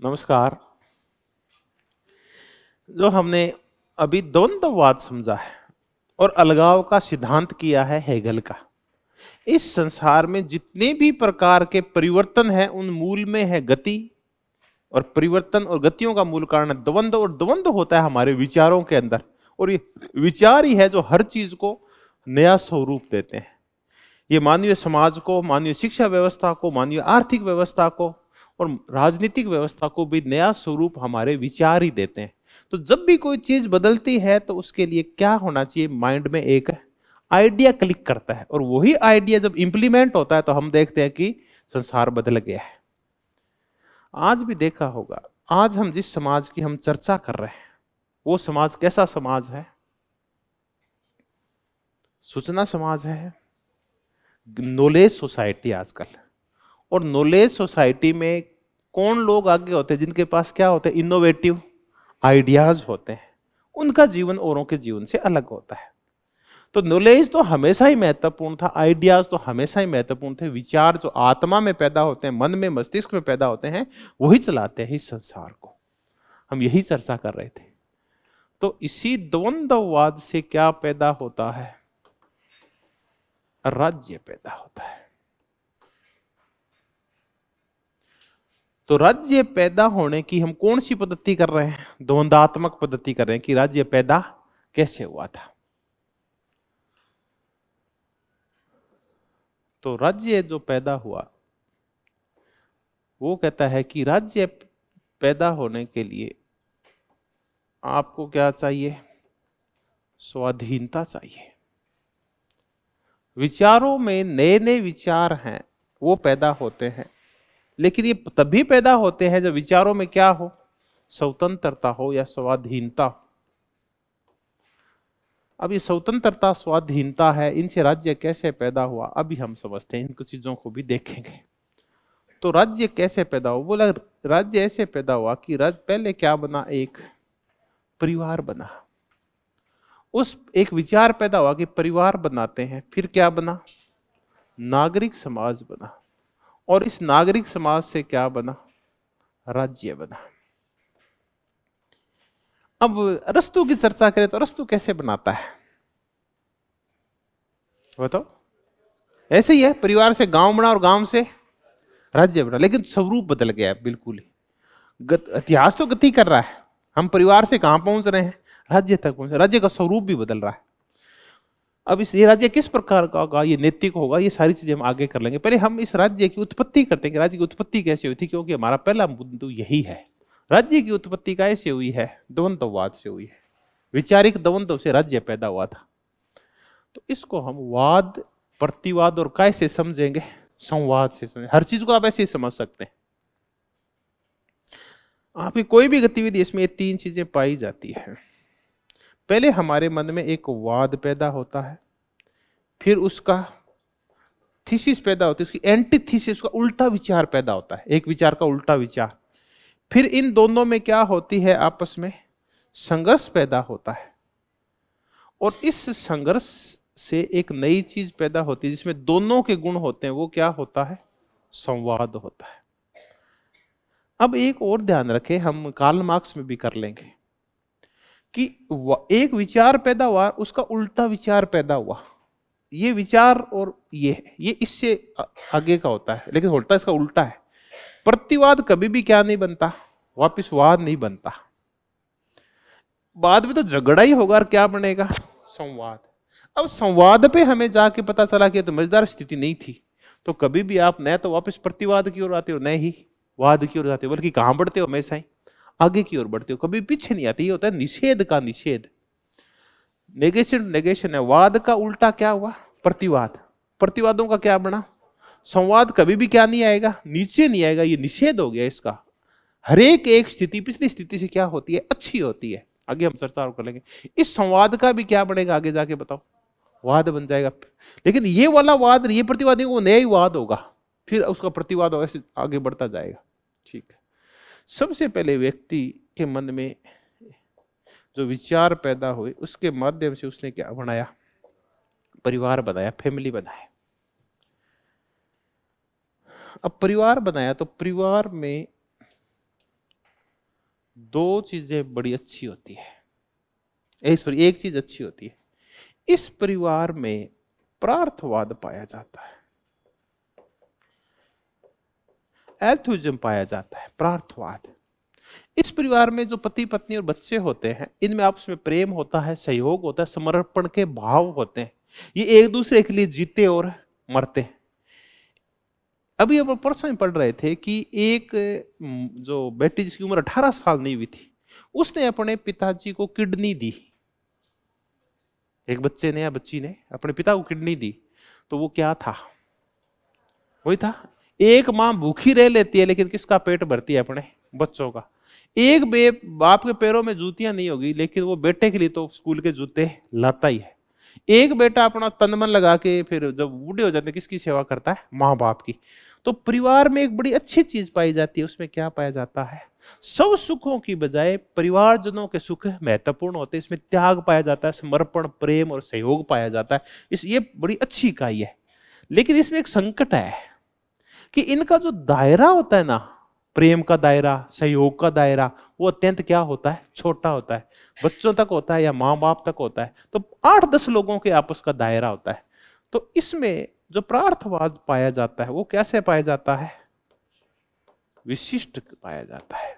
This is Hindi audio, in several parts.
नमस्कार। जो हमने अभी द्वंद्ववाद समझा है और अलगाव का सिद्धांत किया है हेगल का। इस संसार में जितने भी प्रकार के परिवर्तन हैं उन मूल में है गति, और परिवर्तन और गतियों का मूल कारण है द्वंद्व, और द्वंद्व होता है हमारे विचारों के अंदर। और ये विचार ही है जो हर चीज को नया स्वरूप देते हैं। ये मानवीय समाज को, मानवीय शिक्षा व्यवस्था को, मानवीय आर्थिक व्यवस्था को और राजनीतिक व्यवस्था को भी नया स्वरूप हमारे विचार ही देते हैं। तो जब भी कोई चीज बदलती है तो उसके लिए क्या होना चाहिए, माइंड में एक आइडिया क्लिक करता है, और वही आइडिया जब इंप्लीमेंट होता है तो हम देखते हैं कि संसार बदल गया है। आज भी देखा होगा, आज हम जिस समाज की हम चर्चा कर रहे हैं वो समाज कैसा समाज है? सूचना समाज है, नॉलेज सोसाइटी आजकल। और नॉलेज सोसाइटी में कौन लोग आगे होते हैं? जिनके पास क्या होते हैं? इनोवेटिव आइडियाज होते हैं। उनका जीवन औरों के जीवन से अलग होता है। तो नॉलेज तो हमेशा ही महत्वपूर्ण था, आइडियाज तो हमेशा ही महत्वपूर्ण थे। विचार जो आत्मा में पैदा होते हैं, मन में, मस्तिष्क में पैदा होते हैं, वही चलाते हैं इस संसार को। हम यही चर्चा कर रहे थे। तो इसी द्वंद्ववाद से क्या पैदा होता है? राज्य पैदा होता है। तो राज्य पैदा होने की हम कौन सी पद्धति कर रहे हैं? द्वंद्वात्मक पद्धति कर रहे हैं कि राज्य पैदा कैसे हुआ था। तो राज्य जो पैदा हुआ वो कहता है कि राज्य पैदा होने के लिए आपको क्या चाहिए? स्वाधीनता चाहिए। विचारों में नए नए विचार हैं वो पैदा होते हैं, लेकिन ये तभी पैदा होते हैं जब विचारों में क्या हो? स्वतंत्रता हो या स्वाधीनता हो। अब ये स्वतंत्रता, स्वाधीनता है, इनसे राज्य कैसे पैदा हुआ अभी हम समझते हैं, इन चीजों को भी देखेंगे। तो राज्य कैसे पैदा हुआ? बोला राज्य ऐसे पैदा हुआ कि पहले क्या बना? एक परिवार बना। उस एक विचार पैदा हुआ कि परिवार बनाते हैं, फिर क्या बना? नागरिक समाज बना। और इस नागरिक समाज से क्या बना? राज्य बना। अब अरस्तु की चर्चा करें तो अरस्तु कैसे बनाता है बताओ? ऐसे ही है, परिवार से गांव बना और गांव से राज्य बना, लेकिन स्वरूप बदल गया है बिल्कुल ही। इतिहास तो गति कर रहा है। हम परिवार से कहां पहुंच रहे हैं? राज्य तक पहुंच। राज्य का स्वरूप भी बदल रहा है। अब इस ये राज्य किस प्रकार का होगा, ये नैतिक होगा, ये सारी चीजें हम आगे कर लेंगे। पहले हम इस राज्य की उत्पत्ति करते हैं कि राज्य की उत्पत्ति कैसे हुई थी, क्योंकि हमारा पहला बिंदु यही है। राज्य की उत्पत्ति कैसे हुई है? द्वंद्ववाद से हुई है। वैचारिक द्वंद्व से राज्य पैदा हुआ था। तो इसको हम वाद, प्रतिवाद और कैसे समझेंगे? संवाद से समझेंगे। हर चीज को आप ऐसे ही समझ सकते हैं। आपकी कोई भी गतिविधि, इसमें ये तीन चीजें पाई जाती है। पहले हमारे मन में एक वाद पैदा होता है, फिर उसका थीसिस पैदा होती है, उसकी एंटीथीसिस, उसका उल्टा विचार पैदा होता है, एक विचार का उल्टा विचार। फिर इन दोनों में क्या होती है? आपस में संघर्ष पैदा होता है, और इस संघर्ष से एक नई चीज पैदा होती है जिसमें दोनों के गुण होते हैं। वो क्या होता है? संवाद होता है। अब एक और ध्यान रखें, हम कार्ल मार्क्स में भी कर लेंगे कि एक विचार पैदा हुआ, उसका उल्टा विचार पैदा हुआ। ये विचार और ये इससे आगे का होता है, लेकिन होता इसका उल्टा है। प्रतिवाद कभी भी क्या नहीं बनता? वापिस वाद नहीं बनता। बाद में तो झगड़ा ही होगा, और क्या बनेगा? संवाद। अब संवाद पे हमें जाके पता चला कि तो मजेदार स्थिति नहीं थी। तो कभी भी आप न तो वापस प्रतिवाद की ओर आते हो, न ही वाद की ओर जाते हो, बल्कि कहां बढ़ते हो? हमेशा ही आगे की ओर बढ़ते हो, कभी पीछे नहीं आते। ये होता है निषेध का निषेध। नेगेशन नेगेशन है। वाद का उल्टा क्या हुआ? प्रतिवाद। प्रतिवादों का क्या बना? संवाद। कभी भी क्या नहीं आएगा? नीचे नहीं आएगा। ये निषेध हो गया इसका। हर एक स्थिति पिछली स्थिति से क्या होती है? अच्छी होती है। आगे हम चर्चा कर लेंगे। इस संवाद का भी क्या बनेगा आगे जाके, बताओ? वाद बन जाएगा। लेकिन ये वाला वाद, ये प्रतिवाद नहीं, वो नया ही वाद होगा। फिर उसका प्रतिवाद ऐसे आगे बढ़ता जाएगा। ठीक है। सबसे पहले व्यक्ति के मन में जो विचार पैदा हुए, उसके माध्यम से उसने क्या बनाया? परिवार बनाया, फैमिली बनाया। अब परिवार बनाया तो परिवार में दो चीजें बड़ी अच्छी होती है, एक चीज अच्छी होती है, इस परिवार में प्रार्थवाद पाया जाता है, एल्थुइज्म पाया जाता है, प्रार्थवाद। इस परिवार में जो पति पत्नी और बच्चे होते हैं, इनमें आपस में प्रेम होता है, सहयोग होता है, समर्पण के भाव होते हैं, ये एक दूसरे के लिए जीते और मरते हैं। अभी हम परसों में पढ़ रहे थे कि एक जो बेटी जिसकी उम्र 18 साल नहीं हुई थी, उसने अपने पिताजी को किडनी दी। एक बच्चे ने या बच्ची ने अपने पिता को किडनी दी, तो वो क्या था? वही था, एक मां भूखी रह लेती है लेकिन किसका पेट भरती है? अपने बच्चों का। एक बाप के पैरों में जूतियां नहीं होगी लेकिन वो बेटे के लिए तो स्कूल के जूते लाता ही है। एक बेटा अपना तन मन लगा के फिर जब बूढ़े हो जाते हैं किसकी सेवा करता है? माँ बाप की। तो परिवार में एक बड़ी अच्छी चीज पाई जाती है, उसमें क्या पाया जाता है? सब सुखों की बजाय परिवारजनों के सुख महत्वपूर्ण होते हैं, इसमें त्याग पाया जाता है, समर्पण, प्रेम और सहयोग पाया जाता है। ये बड़ी अच्छी इकाई है। लेकिन इसमें एक संकट है कि इनका जो दायरा होता है ना, प्रेम का दायरा, सहयोग का दायरा, वो अत्यंत क्या होता है? छोटा होता है। बच्चों तक होता है या माँ बाप तक होता है, तो 8-10 लोगों के आपस का दायरा होता है। तो इसमें जो प्रार्थवाद पाया जाता है वो कैसे पाया जाता है? विशिष्ट पाया जाता है,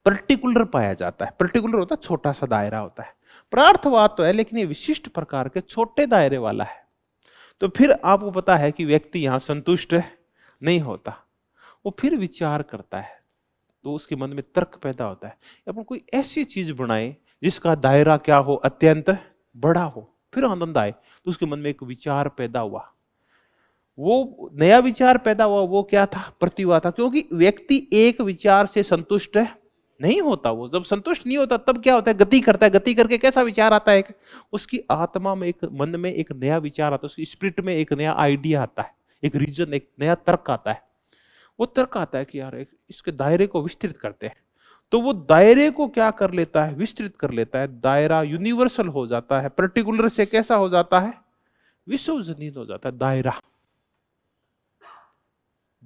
पर्टिकुलर पाया जाता है। पर्टिकुलर होता है छोटा सा दायरा होता है, प्रार्थवाद तो है लेकिन ये विशिष्ट प्रकार के छोटे दायरे वाला है। तो फिर आपको पता है कि व्यक्ति यहां संतुष्ट नहीं होता, वो फिर विचार करता है, तो उसके मन में तर्क पैदा होता है, अपन कोई ऐसी चीज बनाए जिसका दायरा क्या हो? अत्यंत बड़ा हो, फिर आनंद आए। तो उसके मन में एक विचार पैदा हुआ, वो नया विचार पैदा हुआ, वो क्या था? प्रतिभा था। क्योंकि व्यक्ति एक विचार से संतुष्ट नहीं होता, वो जब संतुष्ट नहीं होता तब क्या होता है? गति करता है। गति करके कैसा विचार आता है? उसकी आत्मा में, एक मन में एक नया विचार आता है, उसकी स्पिरिट में एक नया आइडिया आता है, एक रीजन, एक नया तर्क आता है। वो तर्क आता है कि यार इसके दायरे को विस्तृत करते हैं। तो वो दायरे को क्या कर लेता है? विस्तृत कर लेता है। दायरा यूनिवर्सल हो जाता है, पर्टिकुलर से कैसा हो जाता है? विश्वजनीन हो जाता है।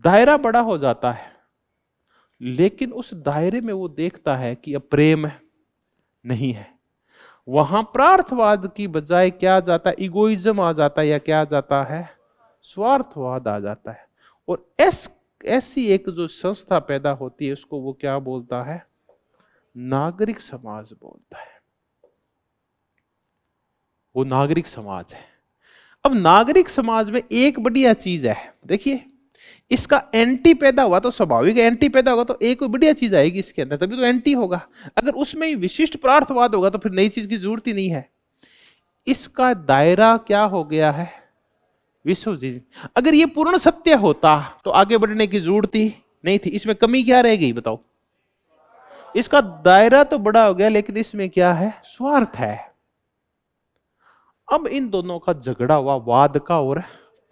दायरा बड़ा हो जाता है, लेकिन उस दायरे में वो देखता है कि अब प्रेम नहीं है। वहां प्रार्थवाद की बजाय क्या आ जाता है? इगोइज्म आ जाता है, या क्या आ जाता है? स्वार्थवाद आ जाता है। और ऐसी एक जो संस्था पैदा होती है उसको वो क्या बोलता है? नागरिक समाज बोलता है। वो नागरिक समाज है। अब नागरिक समाज में एक बढ़िया चीज है, देखिए, इसका एंटी पैदा हुआ तो स्वाभाविक एंटी पैदा होगा, तो एक कोई बढ़िया चीज आएगी इसके अंदर, तभी तो एंटी होगा। अगर उसमें ही विशिष्ट प्रार्थवाद होगा तो फिर नई चीज की जरूरत ही नहीं है। इसका दायरा क्या हो गया है? विश्वजीत। अगर ये पूर्ण सत्य होता तो आगे बढ़ने की जरूरत ही नहीं थी। इसमें कमी क्या रह गई बताओ? इसका दायरा तो बड़ा हो गया लेकिन इसमें क्या है? स्वार्थ है। अब इन दोनों का झगड़ा हुआ, वाद का और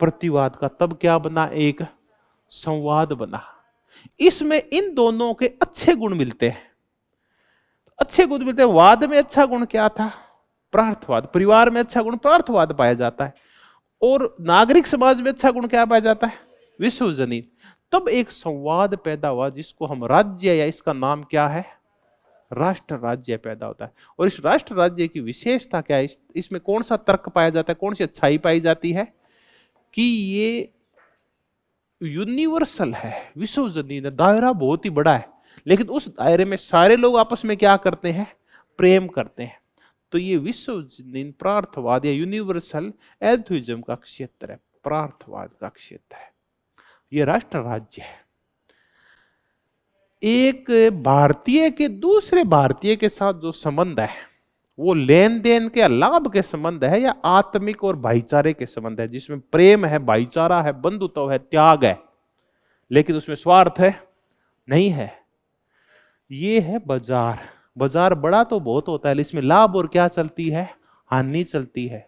प्रतिवाद का, तब क्या बना? एक संवाद बना। इसमें इन दोनों के अच्छे गुण मिलते हैं, अच्छे गुण मिलते हैं। वाद में अच्छा गुण क्या था? प्रार्थवाद। परिवार में अच्छा गुण प्रार्थवाद पाया जाता है, और नागरिक समाज में अच्छा गुण क्या पाया जाता है? विश्वजनीन। तब एक संवाद पैदा हुआ जिसको हम राज्य, या इसका नाम क्या है? राष्ट्र राज्य पैदा होता है। और इस राष्ट्र राज्य की विशेषता क्या है? इसमें कौन सा तर्क पाया जाता है, कौन सी अच्छाई पाई जाती है? कि ये यूनिवर्सल है, विश्वजनीन है, दायरा बहुत ही बड़ा है, लेकिन उस दायरे में सारे लोग आपस में क्या करते हैं? प्रेम करते हैं। तो ये विश्वजनीन प्रार्थवाद या यूनिवर्सल एल्थुइज्म का क्षेत्र है, प्रार्थवाद का क्षेत्र है। ये राष्ट्र राज्य है। एक भारतीय के दूसरे भारतीय के साथ जो संबंध है वो लेन देन के, लाभ के संबंध है, या आत्मिक और भाईचारे के संबंध है, जिसमें प्रेम है, भाईचारा है, बंधुत्व है, त्याग है, लेकिन उसमें स्वार्थ है नहीं है। ये है बाजार। बाजार बड़ा तो बहुत होता है, इसमें लाभ और क्या चलती है? हानि चलती है।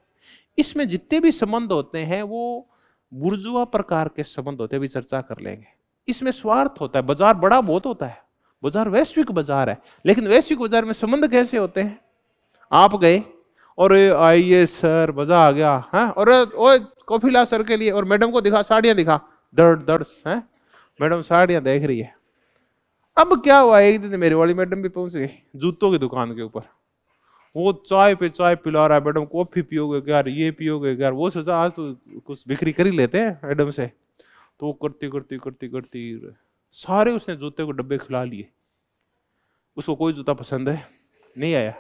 इसमें जितने भी संबंध होते हैं वो बुर्जुआ प्रकार के संबंध होते हैं, भी चर्चा कर लेंगे। इसमें स्वार्थ होता है। बाजार बड़ा बहुत होता है, बाजार वैश्विक बाजार है, लेकिन वैश्विक बाजार में संबंध कैसे होते हैं? आप गए और आइए सर, मजा आ गया, है, और कॉफी ला सर के लिए, और मैडम को दिखा, साड़ियां दिखा, दर्द दर्द है, मैडम साड़ियां देख रही है। अब क्या हुआ, एक दिन मेरे वाली मैडम भी पहुंच गई जूतों की दुकान के ऊपर। वो चाय पे चाय पिला रहा है, मैडम कॉफी पियोगे क्या, ये पियोगे क्या, वो सोचा आज तो कुछ बिक्री कर ही लेते हैं मैडम से। तो वो करती करती करती करती सारे उसने जूते को डब्बे खिला लिए। उसको कोई जूता पसंद है नहीं आया।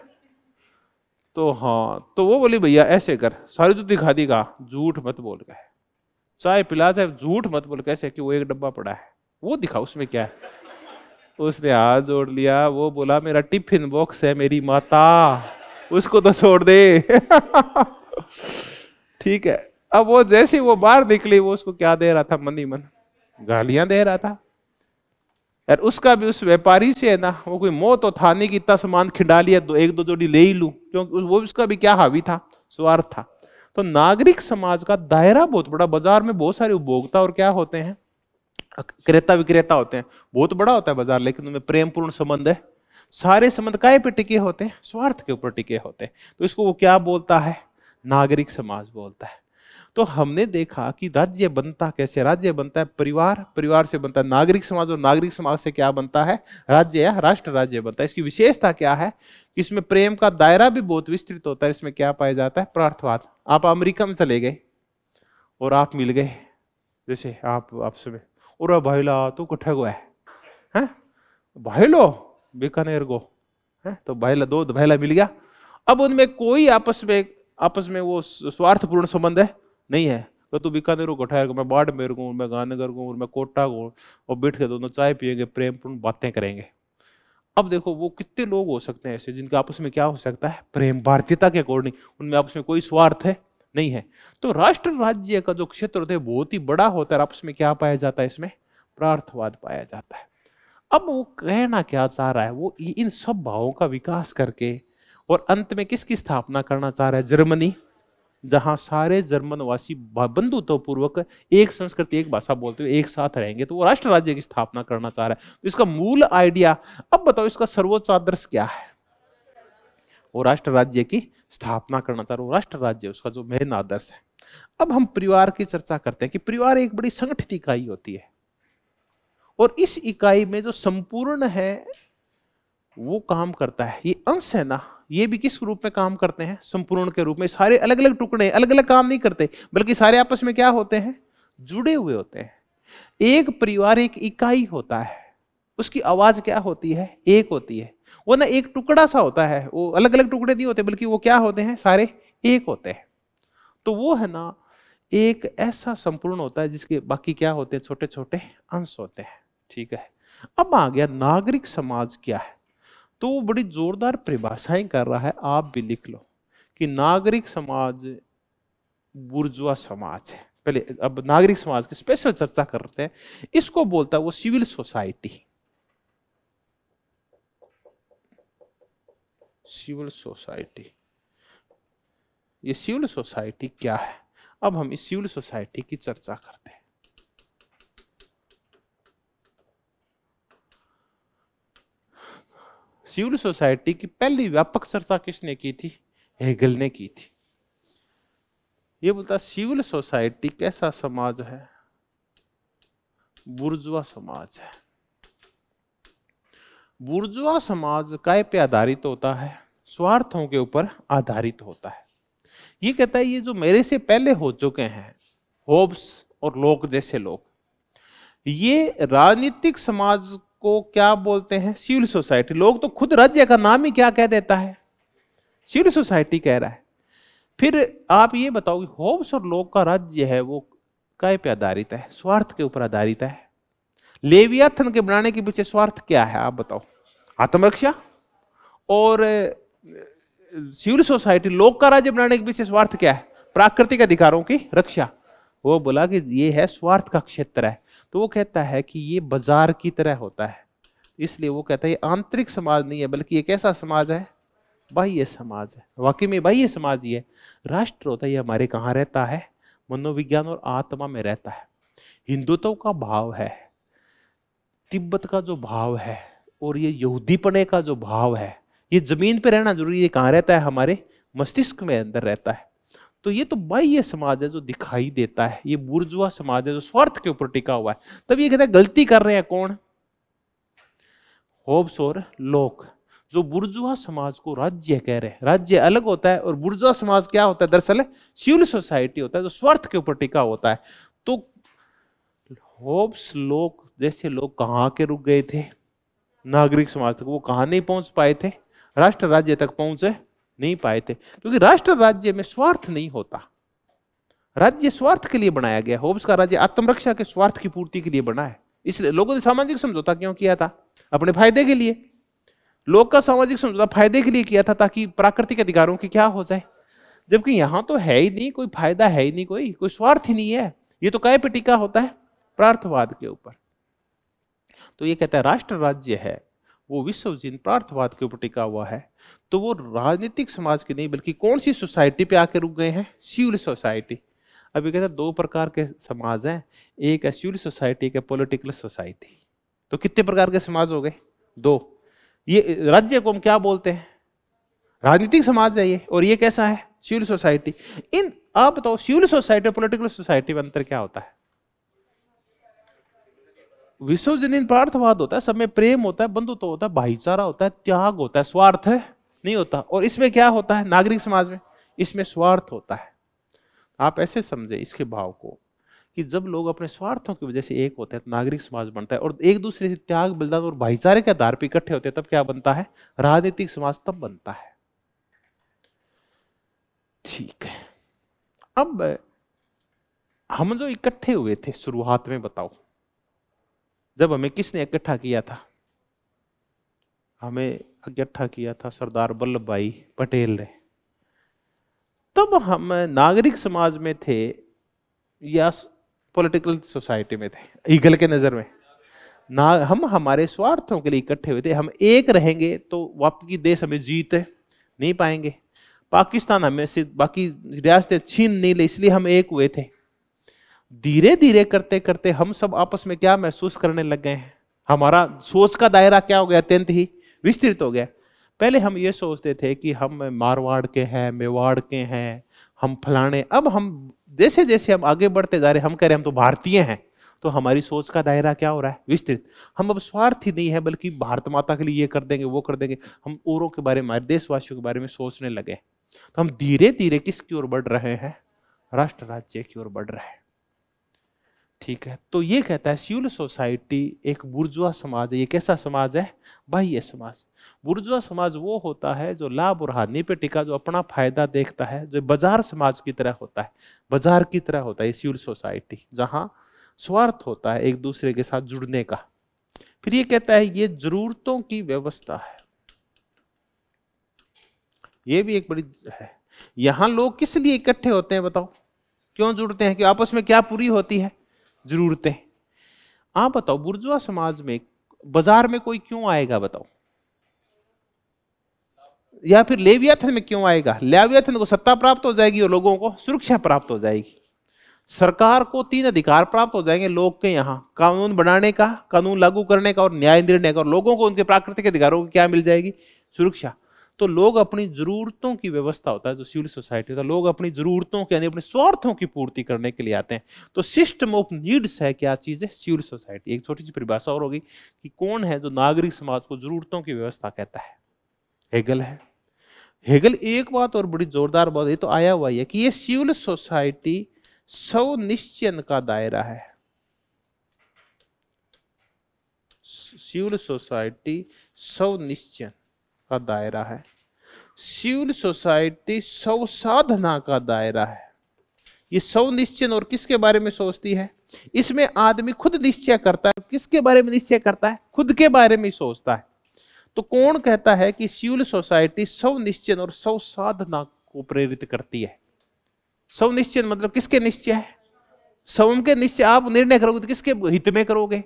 तो हाँ, तो वो बोली भैया ऐसे कर, सारी जूती खा दी, कहा झूठ मत बोल के, चाय पिला चाहे झूठ मत बोल, कैसे कि वो एक डब्बा पड़ा है, वो दिखा उसमें क्या है। उसने हाथ जोड़ लिया, वो बोला मेरा टिफिन बॉक्स है मेरी माता, उसको तो छोड़ दे। ठीक है। अब वो जैसे ही वो बाहर निकली, वो उसको क्या दे रहा था, मन ही मन गालियां दे रहा था। यार उसका भी उस व्यापारी से है ना, वो कोई मोह तो था नहीं कि इतना सामान खिंडा लिया, एक दो जोड़ी ले ही लूं, क्योंकि वो उसका भी क्या हावी था, स्वार्थ था। तो नागरिक समाज का दायरा बहुत बड़ा, बाजार में बहुत सारे उपभोक्ता और क्या होते हैं, क्रेता विक्रेता होते हैं, बहुत बड़ा होता है बाजार, लेकिन उनमें प्रेमपूर्ण संबंध है। सारे संबंध काय पे टिके होते हैं, स्वार्थ के ऊपर टिके होते हैं। तो इसको वो क्या बोलता है, नागरिक समाज बोलता है। तो हमने देखा कि राज्य बनता कैसे, राज्य बनता है परिवार, परिवार से बनता है नागरिक समाज, और नागरिक समाज से क्या बनता है, राज्य या राष्ट्र राज्य बनता है। इसकी विशेषता क्या है कि इसमें प्रेम का दायरा भी बहुत विस्तृत होता है। इसमें क्या पाया जाता है, परार्थवाद। आप अमेरिका में चले गए और आप मिल गए, जैसे आप आपसे में, और भाई ला तू कट्ठे को है भाई लो बीकानेर को है, तो भाईला दो भाईला मिल गया। अब उनमें कोई आपस में वो स्वार्थपूर्ण संबंध है नहीं है। तो तू बीकानेर को ठहर, मैं बाड़मेर को, मैं गांधीनगर को, मैं कोटा को, और बैठ के दोनों चाय पियेंगे, प्रेमपूर्ण बातें करेंगे। अब देखो वो कितने लोग हो सकते हैं ऐसे जिनके आपस में क्या हो सकता है, प्रेम, भारतीयता के अकॉर्डिंग उनमें आपस में कोई स्वार्थ है नहीं है। तो राष्ट्र राज्य का जो क्षेत्र होता है बहुत ही बड़ा होता है, आपस में क्या पाया जाता है, इसमें परार्थवाद पाया जाता है। अब वो कहना क्या चाह रहा है, वो इन सब भावों का विकास करके और अंत में किसकी स्थापना करना चाह रहा है, जर्मनी, जहां सारे जर्मनवासी बंधुत्व पूर्वक एक संस्कृति एक भाषा बोलते हुए एक साथ रहेंगे। तो वो राष्ट्र राज्य की स्थापना करना चाह रहा है। तो इसका मूल आइडिया, अब बताओ इसका सर्वोच्च आदर्श क्या है, वो राष्ट्र राज्य की स्थापना करना चाह रहा है, राष्ट्र राज्य उसका जो मेन आदर्श है। अब हम परिवार की चर्चा करते हैं कि परिवार एक बड़ी संगठित इकाई होती है, और इस इकाई में जो संपूर्ण है वो काम करता है। ये अंश है ना, ये भी किस रूप में काम करते हैं, संपूर्ण के रूप में। सारे अलग अलग टुकड़े अलग अलग काम नहीं करते, बल्कि सारे आपस में क्या होते हैं, जुड़े हुए होते हैं। एक परिवार एक इकाई होता है, उसकी आवाज क्या होती है, एक होती है। वो ना एक टुकड़ा सा होता है, वो अलग अलग टुकड़े नहीं होते, बल्कि वो क्या होते हैं, सारे एक होते हैं। तो वो है ना एक ऐसा संपूर्ण होता है जिसके बाकी क्या होते हैं, छोटे छोटे अंश होते हैं। ठीक है। अब आ गया नागरिक समाज क्या है, तो वो बड़ी जोरदार परिभाषाएं कर रहा है, आप भी लिख लो कि नागरिक समाज बुर्जुआ समाज है। पहले अब नागरिक समाज की स्पेशल चर्चा करते हैं। इसको बोलता है वो सिविल सोसाइटी। सिविल सोसाइटी, ये सिविल सोसाइटी क्या है, अब हम इस सिविल सोसाइटी की चर्चा करते हैं। सिविल सोसाइटी की पहली व्यापक चर्चा किसने की थी, हेगल ने की थी। ये बोलता सिविल सोसाइटी कैसा समाज है, बुर्जुआ समाज है। बुर्जुआ समाज काय पे आधारित होता है, स्वार्थों के ऊपर आधारित होता है। ये कहता है ये जो मेरे से पहले हो चुके हैं, होब्स और लोक जैसे लोग, ये राजनीतिक समाज को क्या बोलते हैं, सिविल सोसाइटी। लोग तो खुद राज्य का नाम ही क्या कह देता है, सिविल सोसाइटी कह रहा है। फिर आप ये बताओ होब्स और लोक का राज्य है वो काय पे आधारित है, स्वार्थ के ऊपर आधारित है। लेवियाथन के बनाने के पीछे स्वार्थ क्या है, आप बताओ, आत्मरक्षा। और सिविल सोसाइटी, लोक का राज्य बनाने के पीछे स्वार्थ क्या है, प्राकृतिक अधिकारों की रक्षा। वो बोला कि ये है स्वार्थ का क्षेत्र है। तो वो कहता है कि ये बाजार की तरह होता है, इसलिए वो कहता है ये आंतरिक समाज नहीं है, बल्कि ये कैसा समाज है, बाह्य समाज है। वाकई में बाह्य समाज ही है। राष्ट्र होता है ये हमारे कहाँ रहता है, मनोविज्ञान और आत्मा में रहता है। हिंदुत्व का भाव है, तिब्बत का जो भाव है, और ये यहूदीपने का जो भाव है, ये जमीन पे रहना जरूरी है, कहाँ रहता है, हमारे मस्तिष्क में अंदर रहता है। तो ये तो बाह्य समाज है जो दिखाई देता है, ये बुर्जुआ समाज है जो स्वार्थ के ऊपर टिका हुआ है। तब ये कहता है गलती कर रहे हैं कौन, होब्स और लोक, जो बुर्जुआ समाज को राज्य कह रहे हैं। राज्य अलग होता है और बुर्जुआ समाज क्या होता है, दरअसल सिविल सोसाइटी होता है जो स्वार्थ के ऊपर टिका होता है। तो होब्स लोक जैसे लोग कहाँ के रुक गए थे, नागरिक समाज तक, वो कहाँ नहीं पहुंच पाए थे, राष्ट्र राज्य तक पहुंच नहीं पाए थे, क्योंकि राष्ट्र राज्य में स्वार्थ नहीं होता। राज्य स्वार्थ के लिए बनाया गया। होब्स का राज्य आत्मरक्षा के स्वार्थ की पूर्ति के लिए बना है। इसलिए लोगों ने सामाजिक समझौता क्यों किया था, अपने फायदे के लिए। लोग का सामाजिक समझौता फायदे के लिए किया था, ताकि प्राकृतिक अधिकारों की क्या हो जाए। जबकि यहां तो है ही नहीं, कोई फायदा है ही नहीं, कोई स्वार्थ ही नहीं है। ये तो काय पे टिका होता है, प्रार्थवाद के ऊपर। तो ये कहता है राष्ट्र राज्य है वो विश्वजीन प्रार्थवाद के ऊपर टिका हुआ है। तो वो राजनीतिक समाज की नहीं, बल्कि कौन सी सोसाइटी पे आके रुक गए हैं, सिविल सोसाइटी। अभी कहते हैं दो प्रकार के समाज हैं, एक है सिविल सोसाइटी, एक है पॉलिटिकल सोसाइटी। तो कितने प्रकार के समाज हो गए, दो। ये राज्य को हम क्या बोलते हैं, राजनीतिक समाज है ये, और ये कैसा है, सिविल सोसाइटी। इन आप बताओ सिविल सोसाइटी और पॉलिटिकल सोसाइटी में अंतर क्या होता है। विश्वजनीन प्रार्थवाद होता है, सब में प्रेम होता है, बंधुत्व होता है, भाईचारा होता है, त्याग होता है, स्वार्थ नहीं होता। और इसमें क्या होता है, नागरिक समाज में इसमें स्वार्थ होता है। आप ऐसे समझे इसके भाव को कि जब लोग अपने स्वार्थों की वजह से एक होते हैं तो नागरिक समाज बनता है, और एक दूसरे से त्याग बलिदान और भाईचारे के आधार पर इकट्ठे होते हैं तब क्या बनता है, राजनीतिक समाज तब बनता है। ठीक है, अब हम जो इकट्ठे हुए थे शुरुआत में, बताओ जब हमें किसने इकट्ठा किया था, हमें इकट्ठा किया था सरदार वल्लभ भाई पटेल ने। तब हम नागरिक समाज में थे या पॉलिटिकल सोसाइटी में थे, ईगल के नजर में ना, हम हमारे स्वार्थों के लिए इकट्ठे हुए थे। हम एक रहेंगे तो वापकी देश हमें जीत नहीं पाएंगे, पाकिस्तान हमें से बाकी रियासतें छीन नहीं ले, इसलिए हम एक हुए थे। धीरे धीरे करते करते हम सब आपस में क्या महसूस करने लग गए हैं, हमारा सोच का दायरा क्या हो गया, अत्यंत ही विस्तृत हो गया। पहले हम ये सोचते थे कि हम मारवाड़ के हैं, मेवाड़ के हैं, हम फलाने। अब हम जैसे जैसे हम आगे बढ़ते जा रहे, हम कह रहे हैं हम तो भारतीय हैं, तो हमारी सोच का दायरा क्या हो रहा है, विस्तृत। हम अब स्वार्थी नहीं है, बल्कि भारत माता के लिए ये कर देंगे, वो कर देंगे। हम औरों के बारे में, हमारे देशवासियों के बारे में सोचने लगे। तो हम धीरे धीरे किसकी ओर बढ़ रहे हैं, राष्ट्र राज्य की ओर बढ़ रहे हैं। ठीक है, तो ये कहता है सिविल सोसाइटी एक बुर्जुआ समाज है। ये कैसा समाज है, बाह्य समाज। बुर्जुआ समाज वो होता है जो लाभ और हानि पे टिका, जो अपना फायदा देखता है, जो बाजार समाज की तरह होता है, बाजार की तरह होता है सिविल सोसाइटी, जहां स्वार्थ होता है एक दूसरे के साथ जुड़ने का। फिर ये कहता है ये जरूरतों की व्यवस्था है, ये भी एक बड़ी है। यहां लोग किस लिए इकट्ठे होते हैं, बताओ क्यों जुड़ते हैं, कि आपस में क्या पूरी होती है, जरूरतें। आप बताओ बुर्जुआ समाज में बाजार में कोई क्यों आएगा, बताओ, या फिर लेवियाथन में क्यों आएगा। लेवियाथन को सत्ता प्राप्त हो जाएगी और लोगों को सुरक्षा प्राप्त हो जाएगी। सरकार को 3 अधिकार प्राप्त हो जाएंगे लोग के, यहां कानून बनाने का, कानून लागू करने का और न्याय निर्णय का, और लोगों को उनके प्राकृतिक अधिकारों की क्या मिल जाएगी, सुरक्षा। तो लोग अपनी जरूरतों की व्यवस्था होता है जो सिविल सोसाइटी होता है। लोग अपनी जरूरतों के यानी अपने स्वार्थों की पूर्ति करने के लिए आते हैं। तो सिस्टम ऑफ नीड्स है, क्या चीज है, सिविल सोसाइटी। एक छोटी सी परिभाषा और होगी कि कौन है जो नागरिक समाज को जरूरतों की व्यवस्था कहता है, हेगल है। हेगल एक बात और बड़ी जोरदार बात, ये तो आया हुआ है कि ये सिविल सोसाइटी स्वनिश्चयन का दायरा है। सिविल सोसाइटी स्वनिश्चयन का दायरा है। सिविल सोसाइटी स्व साधना का दायरा है। ये स्वनिश्चयन और किसके बारे में सोचती है, इसमें आदमी खुद निश्चय करता है। किसके बारे में निश्चय करता है, खुद के बारे में सोचता है। तो कौन कहता है कि सिविल सोसाइटी स्वनिश्चयन और स्व साधना को प्रेरित करती है। स्वनिश्चय मतलब किसके निश्चय है, स्वयं के निश्चय। आप निर्णय करोगे तो किसके हित में करोगे,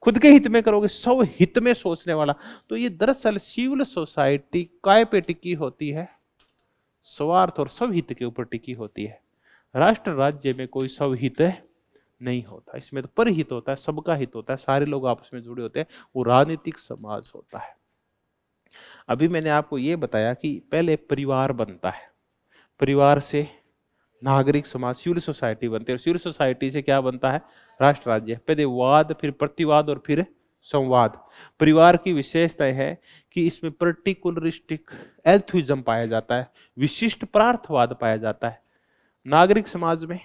खुद के हित में करोगे, स्व हित में सोचने वाला। तो ये दरअसल सिविल सोसाइटी काय पे टिकी होती है, स्वार्थ और स्वहित के ऊपर टिकी होती है। राष्ट्र राज्य में कोई स्वहित नहीं होता, इसमें तो परहित होता है, सबका हित होता है, सारे लोग आपस में जुड़े होते हैं, वो राजनीतिक समाज होता है। अभी मैंने आपको ये बताया कि पहले परिवार बनता है, परिवार से नागरिक समाज, सिविल सोसाइटी बनती है, और सिविल सोसाइटी से क्या बनता है, राष्ट्र राज्य। पहले वाद, फिर प्रतिवाद और फिर संवाद। परिवार की विशेषता है कि इसमें पर्टिकुलरिस्टिक एल्थुइज्म पाया जाता है, विशिष्ट परार्थवाद पाया जाता है। नागरिक समाज में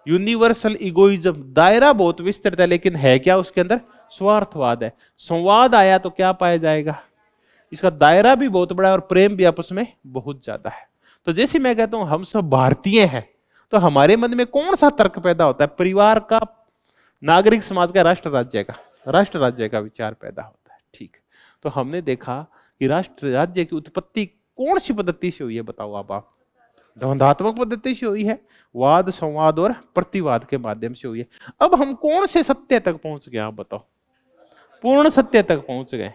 यूनिवर्सल इगोइज्म, दायरा बहुत विस्तृत है लेकिन है क्या उसके अंदर? स्वार्थवाद है। संवाद आया तो क्या पाया जाएगा? इसका दायरा भी बहुत बड़ा है और प्रेम भी आपस में बहुत ज्यादा है। तो जैसे मैं कहता हूं हम सब भारतीय हैं, तो हमारे मन में कौन सा तर्क पैदा होता है? परिवार का, नागरिक समाज का, राष्ट्र राज्य का? राष्ट्र राज्य का विचार पैदा होता है। ठीक, तो हमने देखा कि राष्ट्र राज्य की उत्पत्ति कौन सी पद्धति से हुई है? बताओ आप। द्वंद्वात्मक पद्धति से हुई है, वाद संवाद और प्रतिवाद के माध्यम से हुई है। अब हम कौन से सत्य तक पहुंच गए? आप बताओ। पूर्ण सत्य तक पहुंच गए।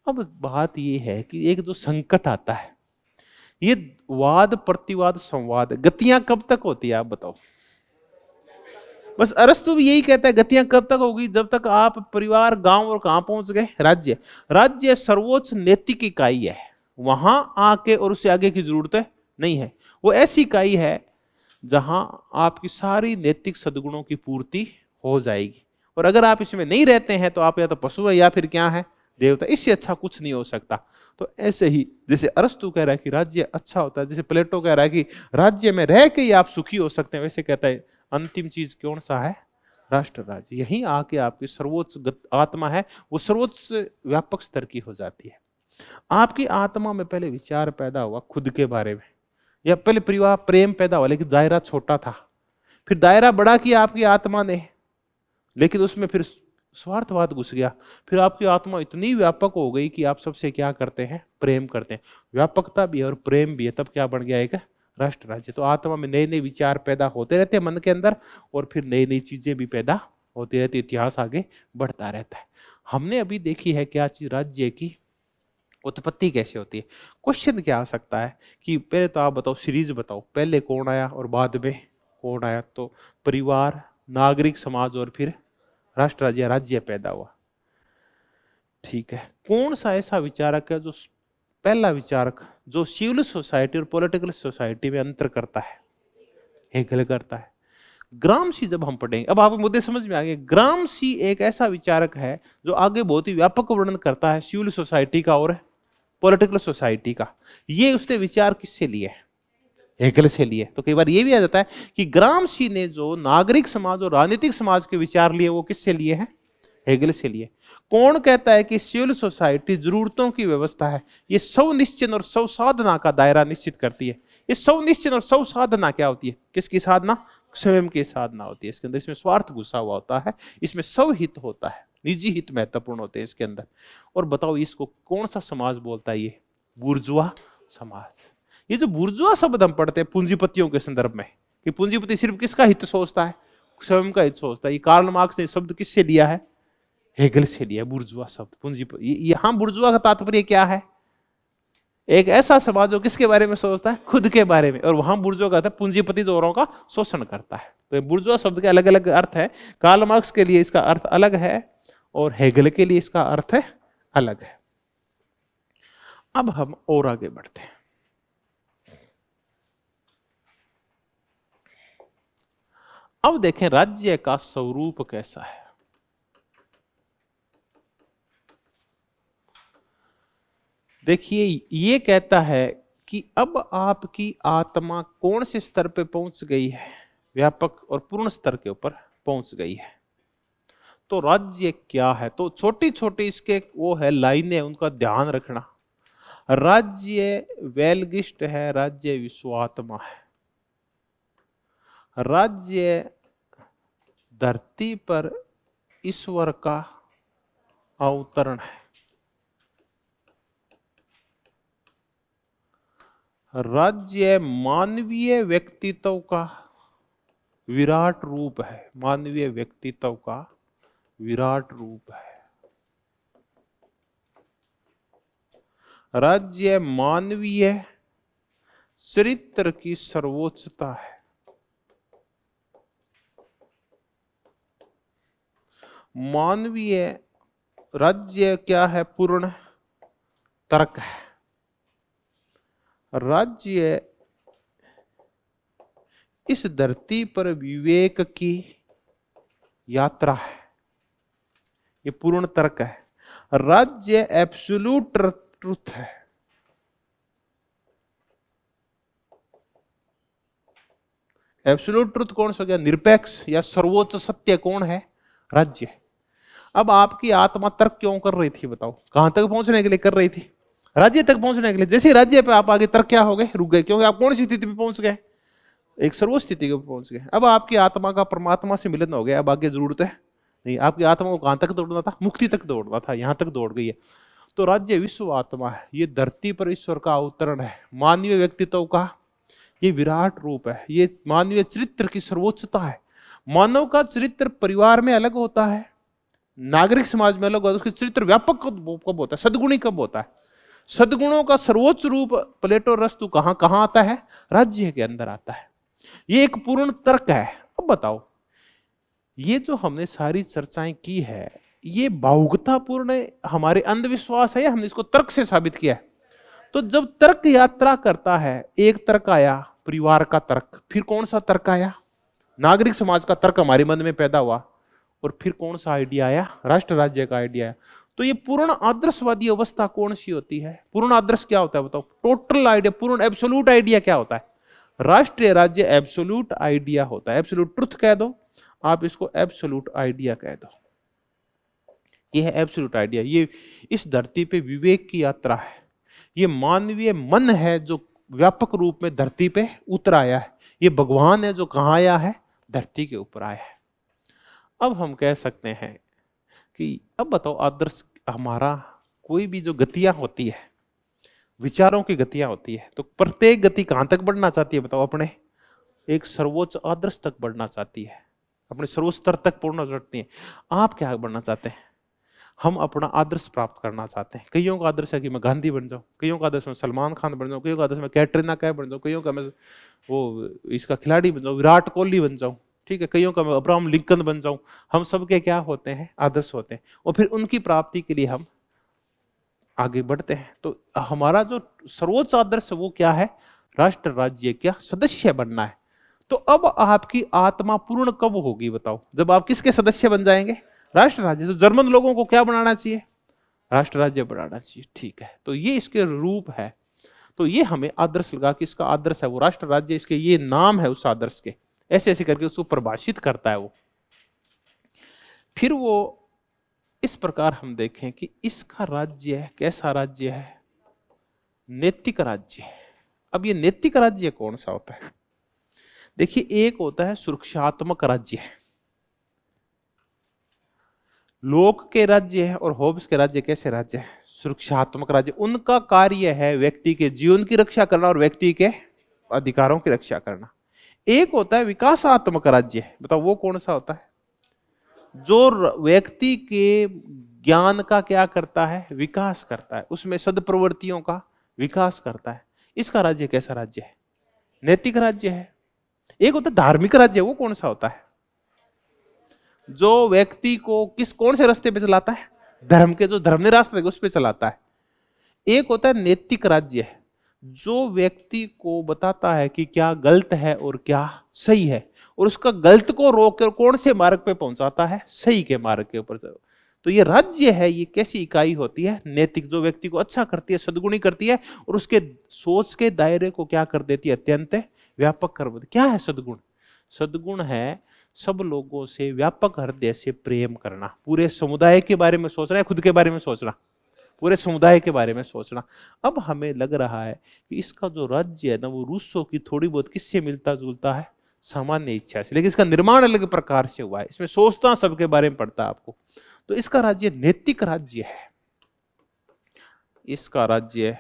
अब बात यह है कि एक जो संकट आता है, ये वाद प्रतिवाद संवाद, गतियां कब तक होती है? आप बताओ। बस अरस्तु भी यही कहता है, गतियां कब तक होगी? जब तक आप परिवार, गांव और कहां पहुंच गए? राज्य। राज्य सर्वोच्च नैतिक इकाई है, वहां आके और उससे आगे की जरूरत नहीं है। वो ऐसी इकाई है जहां आपकी सारी नैतिक सद्गुणों की पूर्ति हो जाएगी। और अगर आप इसमें नहीं रहते हैं तो आप या तो पशु है या फिर क्या है? देवता। इससे अच्छा कुछ नहीं हो सकता। तो ऐसे ही जैसे अरस्तु कह रहा है कि राज्य अच्छा होता है, जैसे प्लेटो कह रहा है कि राज्य में रह के ही आप सुखी हो सकते हैं, वैसे कहता है अंतिम चीज कौन सा है? राष्ट्र राज्य। यहीं आके आपकी सर्वोच्च आत्मा है, वो सर्वोच्च व्यापक स्तर की हो जाती है। आपकी आत्मा में पहले विचार पैदा हुआ खुद के बारे में, या पहले परिवार प्रेम पैदा हुआ लेकिन दायरा छोटा था, फिर दायरा बड़ा किया आपकी आत्मा ने, लेकिन उसमें फिर स्वार्थवाद घुस गया। फिर आपकी आत्मा इतनी व्यापक हो गई कि आप सबसे क्या करते हैं? प्रेम करते हैं। व्यापकता भी है और प्रेम भी है, तब क्या बन गया? एक राष्ट्र राज्य। तो आत्मा में नए नए विचार पैदा होते रहते हैं मन के अंदर, और फिर नई नई चीजें भी पैदा होती रहती, इतिहास आगे बढ़ता रहता है। हमने अभी देखी है क्या चीज? राज्य की उत्पत्ति कैसे होती है। क्वेश्चन क्या आ सकता है कि पहले तो आप बताओ, सीरीज बताओ, पहले कौन आया और बाद में कौन आया? तो परिवार, नागरिक समाज और फिर राष्ट्र राज्य, राज्य पैदा हुआ। ठीक है, कौन सा ऐसा विचारक है जो पहला विचारक जो सिविल सोसाइटी और पॉलिटिकल सोसाइटी में अंतर करता है? हेगल करता है। ग्रामसी जब हम पढ़ेंगे, अब आप मुद्दे समझ में आ गए। ग्रामसी एक ऐसा विचारक है जो आगे बहुत ही व्यापक वर्णन करता है सिविल सोसाइटी का और पॉलिटिकल सोसाइटी का। ये उसने विचार किससे लिए? हेगल से लिए। तो कई बार ये भी आ जाता है कि ग्रामसी ने जो नागरिक समाज और राजनीतिक समाज के विचार लिए वो किससे लिए हैं? हेगल से लिए। कौन कहता है कि सिविल सोसाइटी जरूरतों की व्यवस्था है, ये स्वनिश्चय और स्वसाधना का दायरा निश्चित करती है। ये स्वनिश्चय और स्वसाधना क्या होती है? किसकी साधना? स्वयं की साधना होती है। इसके अंदर इसमें स्वार्थ घुसा हुआ होता है, इसमें स्वहित होता है, निजी हित महत्वपूर्ण होते हैं इसके अंदर। और बताओ इसको कौन सा समाज बोलता है? ये बुर्जुआ समाज। ये जो बुर्जुआ शब्द हम पढ़ते हैं पूंजीपतियों के संदर्भ में, कि पूंजीपति सिर्फ किसका हित सोचता है? स्वयं का हित सोचता है। ये कार्ल मार्क्स ने शब्द किससे लिया है? हेगल से लिया। बुर्जुआ शब्द, पूंजीपति। यहां बुर्जुआ का तात्पर्य क्या है? एक ऐसा समाज जो किसके बारे में सोचता है? खुद के बारे में। और वहां बुर्जुआ का था पूंजीपति जो औरों का शोषण करता है। तो बुर्जुआ शब्द के अलग अलग अर्थ है। कार्ल मार्क्स के लिए इसका अर्थ अलग है और हेगल के लिए इसका अर्थ अलग है। अब हम और आगे बढ़ते हैं। अब देखें राज्य का स्वरूप कैसा है। देखिए, ये कहता है कि अब आपकी आत्मा कौन से स्तर पे पहुंच गई है? व्यापक और पूर्ण स्तर के ऊपर पहुंच गई है। तो राज्य क्या है? तो छोटी छोटी इसके वो है लाइनें, उनका ध्यान रखना। राज्य वेलगिस्ट है, राज्य विश्वात्मा है। राज्य धरती पर ईश्वर का अवतरण है। राज्य मानवीय व्यक्तित्व का विराट रूप है। मानवीय व्यक्तित्व का विराट रूप है। राज्य मानवीय चरित्र की सर्वोच्चता है। मानवीय राज्य क्या है? पूर्ण तर्क है। राज्य इस धरती पर विवेक की यात्रा है। ये पूर्ण तर्क है। राज्य एब्सोल्यूट ट्रुथ है। एब्सोल्यूट ट्रुथ कौन सा गया? निरपेक्ष या सर्वोच्च सत्य कौन है? राज्य। अब आपकी आत्मा तर्क क्यों कर रही थी बताओ? कहां तक पहुंचने के लिए कर रही थी? राज्य तक पहुंचने के लिए। जैसे राज्य पे आप आगे तर्क क्या हो गए? रुक गए, क्योंकि आप कौन सी स्थिति पे पहुंच गए? एक सर्वोच्च स्थिति पे पहुंच गए। अब आपकी आत्मा का परमात्मा से मिलन हो गया, अब आगे जरूरत है नहीं। आपकी आत्मा को कहां तक दौड़ना था? मुक्ति तक दौड़ना था, यहां तक दौड़ गई है। तो राज्य विश्व आत्मा है, ये धरती पर ईश्वर का अवतरण है, मानवीय व्यक्तित्व का ये विराट रूप है, ये मानवीय चरित्र की सर्वोच्चता है। मानव का चरित्र परिवार में अलग होता है, नागरिक समाज में अलग होता है, उसके चरित्र व्यापक कब होता है? सद्गुणी कब होता है? सद्गुणों का सर्वोच्च रूप प्लेटो रस्तु कहां कहां आता है? राज्य के अंदर आता है। ये एक पूर्ण तर्क है। अब बताओ, ये जो हमने सारी चर्चाएं की है, ये भावुकतापूर्ण हमारे अंधविश्वास है या हमने इसको तर्क से साबित किया है? तो जब तर्क यात्रा करता है, एक तर्क आया परिवार का तर्क, फिर कौन सा तर्क आया? नागरिक समाज का तर्क हमारे मन में पैदा हुआ, और फिर कौन सा आइडिया आया? राष्ट्र राज्य का आइडिया आया। तो ये पूर्ण आदर्शवादी अवस्था कौन सी होती है? पूर्ण आदर्श क्या होता है बताओ? टोटल आइडिया, पूर्ण एब्सोल्यूट आइडिया क्या होता है? राष्ट्रीय राज्य एब्सोल्यूट आइडिया होता है। एब्सोल्यूट ट्रुथ कह दो, आप इसको एब्सोल्यूट आइडिया कह दो। ये है एब्सोल्यूट आइडिया। ये इस धरती पे विवेक की यात्रा है, ये मानवीय मन है जो व्यापक रूप में धरती पे उतर आया है। ये भगवान है जो कहां आया है? धरती के ऊपर आया है। अब हम कह सकते हैं कि अब बताओ, आदर्श हमारा कोई भी जो गतियां होती है, विचारों की गतियां होती है, तो प्रत्येक गति कहां तक बढ़ना चाहती है बताओ? अपने एक सर्वोच्च आदर्श तक बढ़ना चाहती है, अपने सर्वोच्च स्तर तक पहुंचना चाहती है। आप क्या बढ़ना चाहते हैं? हम अपना आदर्श प्राप्त करना चाहते हैं। कईयों का आदर्श है कि मैं गांधी बन जाऊं, कईयों का आदर्श मैं सलमान खान बन जाऊं, कईयों का आदर्श मैं कैटरीना कैफ बन जाऊं, कईयों का मैं वो इसका खिलाड़ी बन जाऊं, विराट कोहली बन जाऊं, ठीक है, कईयों का मैं अब्राहम लिंकन बन जाऊं। हम सबके क्या होते हैं? आदर्श होते हैं, और फिर उनकी प्राप्ति के लिए हम आगे बढ़ते हैं। तो हमारा जो सर्वोच्च आदर्श है वो क्या है? राष्ट्र राज्य का सदस्य बनना है। तो अब आपकी आत्मा पूर्ण कब होगी बताओ? जब आप किसके सदस्य बन जाएंगे? राष्ट्र राज्य। तो जर्मन लोगों को क्या बनाना चाहिए? राष्ट्र राज्य बनाना चाहिए, ठीक है। तो ये इसके रूप है। तो ये हमें आदर्श लगा कि इसका आदर्श है वो राष्ट्र राज्य, इसके ये नाम है उस आदर्श के, ऐसे ऐसे करके उसको परिभाषित करता है वो। फिर वो इस प्रकार हम देखें कि इसका राज्य है कैसा राज्य है? नैतिक राज्य है। अब ये नैतिक राज्य कौन सा होता है? देखिए, एक होता है सुरक्षात्मक राज्य, लोक के राज्य है, और होब्स के राज्य कैसे राज्य है? सुरक्षात्मक राज्य। उनका कार्य है व्यक्ति के जीवन की रक्षा करना और व्यक्ति के अधिकारों की रक्षा करना। एक होता है विकासात्मक राज्य, बताओ वो कौन सा होता है? जो व्यक्ति के ज्ञान का क्या करता है? विकास करता है, उसमें सद्प्रवृत्तियों का विकास करता है। इसका राज्य कैसा राज्य है? नैतिक राज्य है। एक होता है धार्मिक राज्य, वो कौन सा होता है? जो व्यक्ति को कौन से रास्ते पे चलाता है? धर्म के, जो धर्म रास्ते उस पे चलाता है। एक होता है नैतिक राज्य है, जो व्यक्ति को बताता है कि क्या गलत है और क्या सही है, और उसका गलत को रोक कर कौन से मार्ग पे पहुंचाता है? सही के मार्ग के ऊपर। तो ये राज्य है, ये कैसी इकाई होती है? नैतिक, जो व्यक्ति को अच्छा करती है, सद्गुणी करती है, और उसके सोच के दायरे को क्या कर देती है? अत्यंत व्यापक कर देती। क्या है सद्गुण? सद्गुण है सब लोगों से व्यापक हृदय से प्रेम करना, पूरे समुदाय के बारे में सोचना है, खुद के बारे में सोचना, पूरे समुदाय के बारे में सोचना। अब हमें लग रहा है कि इसका जो राज्य है ना, वो रूसो की थोड़ी बहुत किससे मिलता जुलता है? सामान्य इच्छा से, लेकिन इसका निर्माण अलग प्रकार से हुआ है, इसमें सोचना सबके बारे में पड़ता है आपको। तो इसका राज्य नैतिक राज्य है, इसका राज्य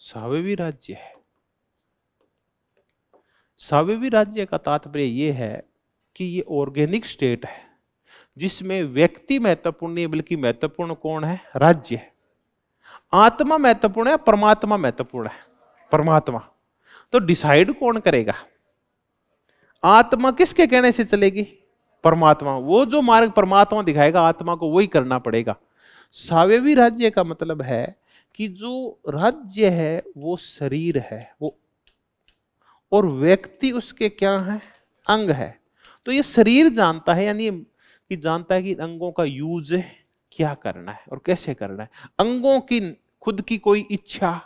सावयवी राज्य है। सावयवी राज्य का तात्पर्य यह है कि ये ऑर्गेनिक स्टेट है, जिसमें व्यक्ति महत्वपूर्ण नहीं, बल्कि महत्वपूर्ण कौन है? राज्य है। आत्मा महत्वपूर्ण है, परमात्मा महत्वपूर्ण है? परमात्मा। तो डिसाइड कौन करेगा? आत्मा किसके कहने से चलेगी? परमात्मा। वो जो मार्ग परमात्मा दिखाएगा, आत्मा को वही करना पड़ेगा। सावयवी राज्य का मतलब है कि जो राज्य है वो शरीर है, वो, और व्यक्ति उसके क्या है? अंग है। तो ये शरीर जानता है, यानी कि जानता है कि इन अंगों का यूज क्या करना है और कैसे करना है। अंगों की खुद की कोई इच्छा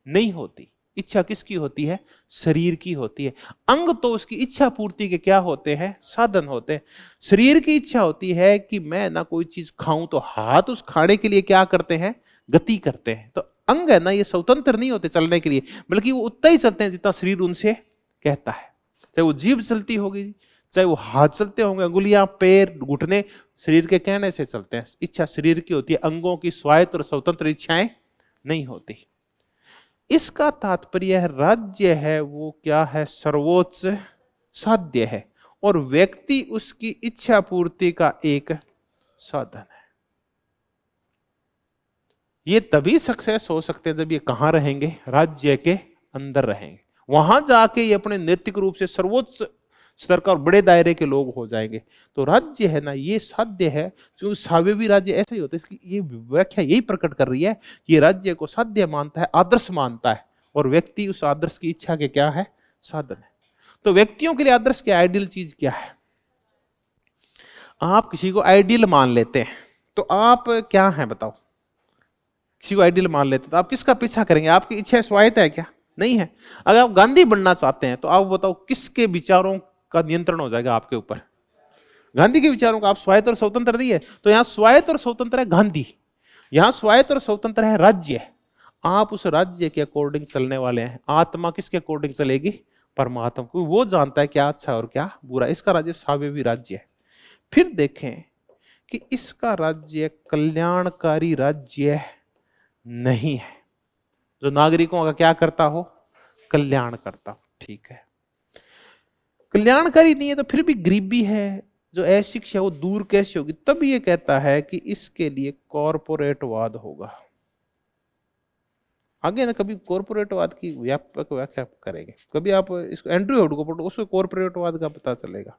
नहीं होती। इच्छा किसकी होती है? शरीर की होती है। अंग तो उसकी इच्छा पूर्ति के क्या होते हैं? साधन होते हैं। शरीर की इच्छा होती है कि मैं ना कोई चीज खाऊं, तो हाथ उस खाने के लिए क्या करते हैं? गति करते हैं। तो अंग है ना, ये स्वतंत्र नहीं होते चलने के लिए, बल्कि वो उतना ही चलते हैं जितना शरीर उनसे कहता है। चाहे वो जीभ चलती होगी, चाहे वो हाथ चलते होंगे, अंगुलियां, पैर, घुटने शरीर के कहने से चलते हैं। इच्छा शरीर की होती है, अंगों की स्वायत्त और स्वतंत्र इच्छाएं नहीं होती। इसका तात्पर्य है राज्य है वो क्या है? सर्वोच्च साध्य है और व्यक्ति उसकी इच्छा पूर्ति का एक साधन है। ये तभी सक्सेस हो सकते हैं जब ये कहां रहेंगे? राज्य के अंदर रहेंगे। वहां जाके ये अपने नैतिक रूप से सर्वोच्च स्तर का और बड़े दायरे के लोग हो जाएंगे। तो राज्य है ना, ये साध्य है। जो साव्यवी राज्य ऐसा ही होता है, इसकी ये व्याख्या यही प्रकट कर रही है कि राज्य को साध्य मानता है, आदर्श मानता है, और व्यक्ति उस आदर्श की इच्छा के क्या है? साधन है। तो व्यक्तियों के लिए आदर्श क्या, आइडियल चीज क्या है? आप किसी को आइडियल मान लेते हैं तो आप क्या हैं बताओ? किसी को आइडियल मान लेते तो आप किसका पीछा करेंगे? आपकी इच्छा स्वायत्त है क्या? नहीं है। अगर आप गांधी बनना चाहते हैं तो आप बताओ किसके विचारों का नियंत्रण हो जाएगा आपके ऊपर? गांधी के विचारों का। आप स्वायत्त और स्वतंत्र दिए, तो यहां स्वायत्त और स्वतंत्र है गांधी, यहां स्वायत्त और स्वतंत्र है राज्य। आप उस राज्य के अकॉर्डिंग चलने वाले हैं। आत्मा किसके अकॉर्डिंग चलेगी? परमात्मा को। वो जानता है क्या अच्छा और क्या बुरा। इसका राज्य साव्यवी राज्य है। फिर देखें कि इसका राज्य कल्याणकारी राज्य नहीं है, जो नागरिकों का क्या करता हो? कल्याण करता हो। ठीक है, कल्याणकारी नहीं है तो फिर भी गरीबी है, जो अशिक्षा है वो दूर कैसे होगी? तब ये कहता है कि इसके लिए कॉरपोरेटवाद होगा। आगे ना कभी कॉरपोरेटवाद की व्यापक व्याख्या करेंगे। कभी आप इसको एंड्रयू हाउड को पढ़ो, उसको कॉरपोरेटवाद का पता चलेगा।